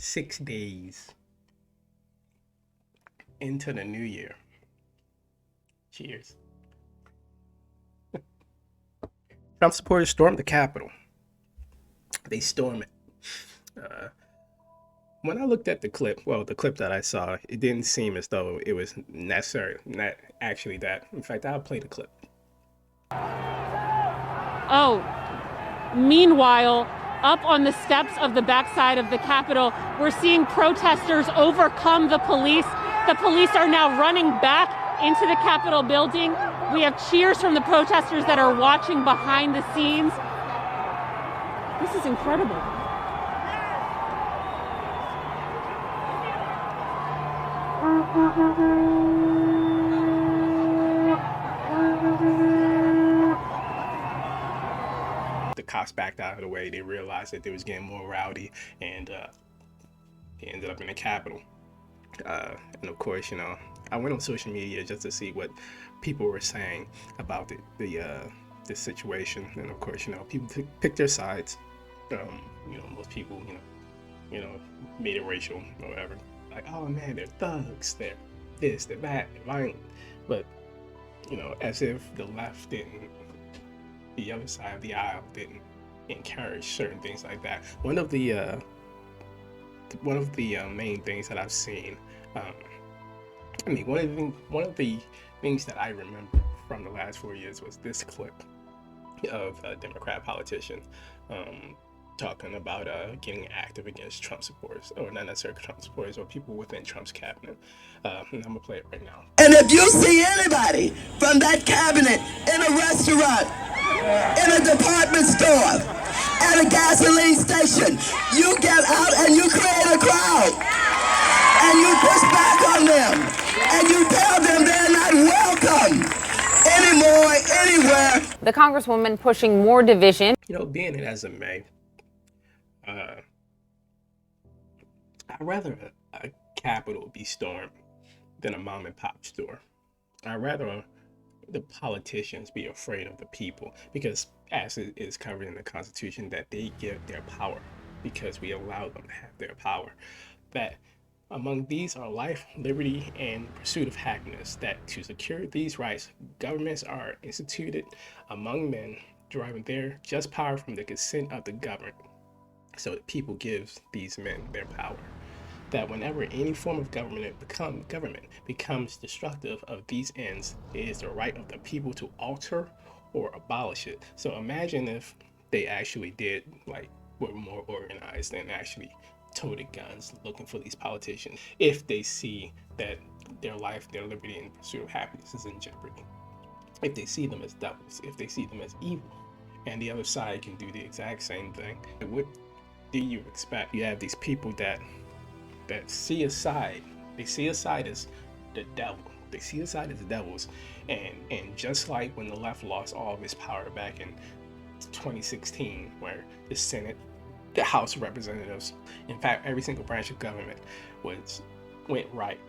6 days into the new year. Cheers. Trump supporters stormed the Capitol. They storm it. When I looked at the clip that I saw, it didn't seem as though it was necessary. Not actually that. In fact, I'll play the clip. Oh, meanwhile, up on the steps of the backside of the Capitol, we're seeing protesters overcome the police. The police are now running back into the Capitol building. We have cheers from the protesters that are watching behind the scenes. This is incredible. The cops backed out of the way. They realized that they was getting more rowdy, and he ended up in the Capitol. And of course, I went on social media just to see what people were saying about the situation, and of course, people picked their sides. Most people, made it racial or whatever. Like, oh man, they're thugs, they're this, they're that, they're violent. But as if the left didn't, the other side of the aisle didn't encourage certain things like that. One of the main things that I've seen, one of the things that I remember from the last 4 years was this clip of a Democrat politician talking about getting active against Trump supporters, or not necessarily Trump supporters, or people within Trump's cabinet. And I'm gonna play it right now. And if you see anybody from that cabinet in a restaurant, in a department store, at a gasoline station, you get out and you create a crowd, and you push back on them, and you tell them they're not welcome anymore, anywhere. The Congresswoman pushing more division. Being it as it may, I'd rather a Capitol be stormed than a mom and pop store. I'd rather the politicians be afraid of the people, because as it is covered in the Constitution, that they give their power because we allow them to have their power. That among these are life, liberty, and pursuit of happiness, that to secure these rights, governments are instituted among men, deriving their just power from the consent of the governed. So the people gives these men their power. That whenever any form of government becomes destructive of these ends, it is the right of the people to alter or abolish it. So imagine if they actually were more organized and actually toted guns looking for these politicians, if they see that their life, their liberty, and pursuit of happiness is in jeopardy. If they see them as devils, if they see them as evil, and the other side can do the exact same thing. What do you expect? You have these people that see a side. They see a side as the devil. They see a side as the devils. And just like when the left lost all of its power back in 2016, where the Senate, the House of Representatives, in fact, every single branch of government went right.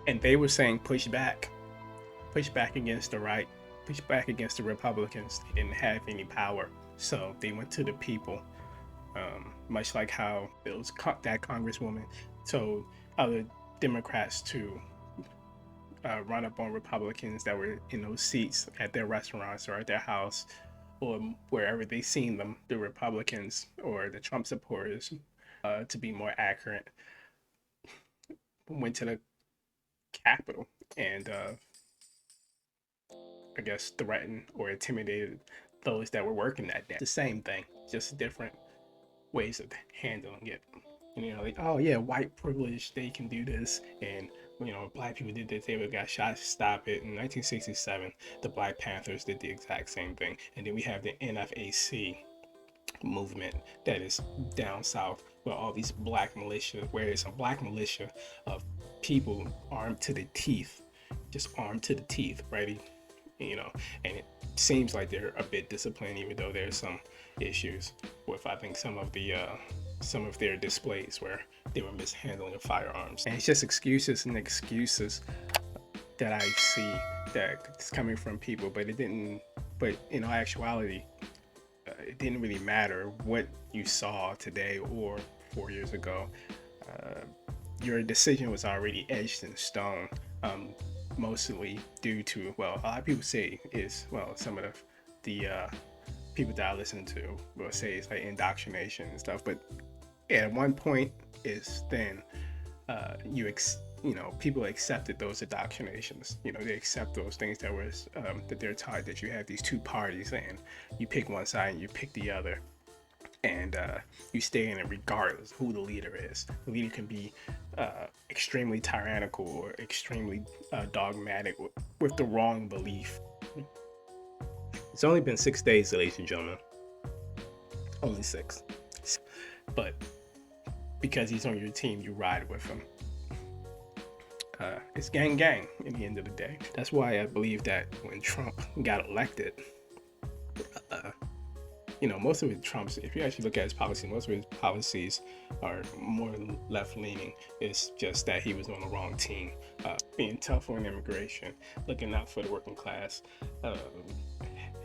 And they were saying push back against the right, push back against the Republicans. They didn't have any power. So they went to the people. Much like how that Congresswoman told other Democrats to run up on Republicans that were in those seats at their restaurants or at their house or wherever they seen them, the Republicans or the Trump supporters, to be more accurate, went to the Capitol and I guess threatened or intimidated those that were working that day. The same thing, just different ways of handling it. Like, oh yeah, white privilege, they can do this, and black people did this, they would got shot to stop it. In 1967, the Black Panthers did the exact same thing. And then we have the NFAC movement that is down south, where all these black militia, where it's a black militia of people armed to the teeth, ready, and it seems like they're a bit disciplined, even though there's some issues with, I think, some of their displays where they were mishandling of firearms. And it's just excuses that I see that's coming from people, but in actuality, it didn't really matter what you saw today or 4 years ago. your decision was already etched in stone, mostly due to, well, a lot of people say is, well, some of the people that I listen to will say it's like indoctrination and stuff, but at one point is then people accepted those indoctrinations. They accept those things that was that they're taught, that you have these two parties and you pick one side and you pick the other, and you stay in it regardless of who the leader is. The leader can be extremely tyrannical or extremely dogmatic with the wrong belief. It's only been 6 days, ladies and gentlemen. Only 6. But because he's on your team, you ride with him. It's gang gang in the end of the day. That's why I believe that when Trump got elected, most of Trump's, if you actually look at his policy, most of his policies are more left-leaning. It's just that he was on the wrong team. Being tough on immigration, looking out for the working class,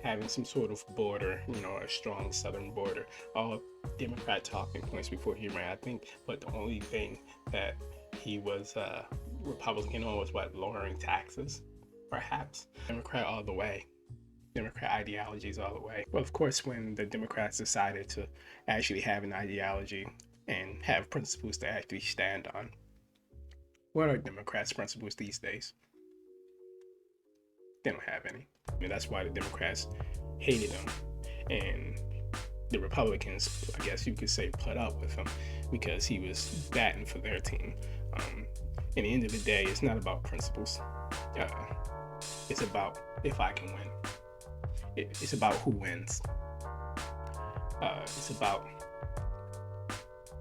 having some sort of border, a strong southern border, all Democrat talking points before he ran, I think. But the only thing that he was Republican on was lowering taxes, perhaps. Democrat all the way. Democrat ideologies all the way. Well, of course, when the Democrats decided to actually have an ideology and have principles to actually stand on. What are Democrats' principles these days? They don't have any. That's why the Democrats hated him, and the Republicans, I guess you could say, put up with him because he was batting for their team. At the end of the day, it's not about principles. It's about if I can win. It's about who wins. It's about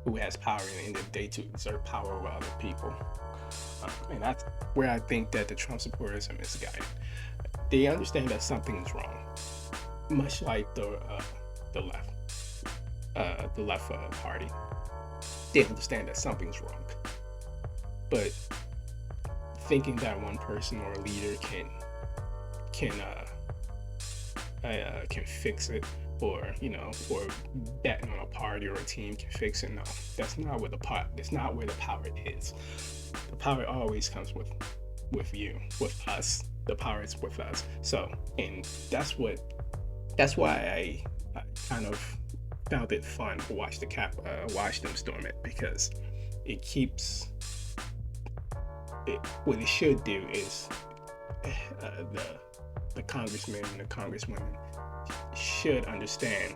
who has power at the end of the day to exert power over other people. And that's where I think that the Trump supporters are misguided. They understand that something is wrong, much like the left party. They understand that something's wrong, but thinking that one person or a leader can fix it, or betting on a party or a team can fix it. No, that's not where the power is. The power always comes with you, with us. The power is with us. So, and that's why I kind of found it fun to watch watch them storm it, because it keeps what it should do is the congressmen and the congresswomen should understand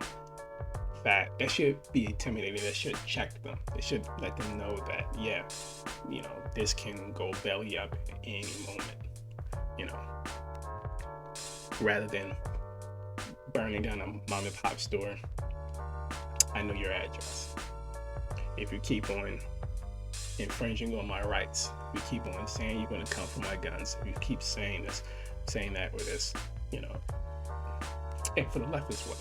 that should be intimidating. That should check them. It should let them know that, this can go belly up at any moment, rather than burning down a mom and pop store. I know your address. If you keep on infringing on my rights, if you keep on saying you're going to come for my guns, if you keep saying this, saying that, or this, and for the left as well,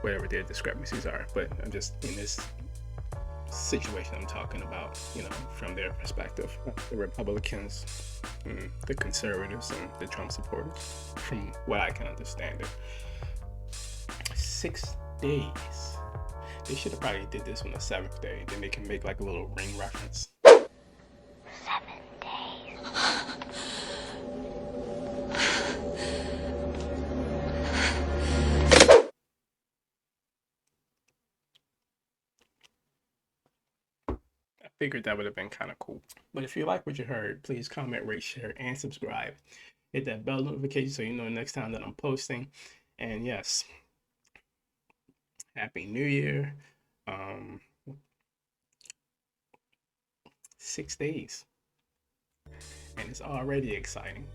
whatever their discrepancies are. But I'm just in this situation I'm talking about, from their perspective, the Republicans, the conservatives, and the Trump supporters, from what I can understand it. 6 days. They should have probably did this on the 7th day, then they can make like a little ring reference. 7 days. I figured that would have been kind of cool. But if you like what you heard, please comment, rate, share, and subscribe. Hit that bell notification so you know next time that I'm posting. And yes, Happy New Year. 6 days. And it's already exciting.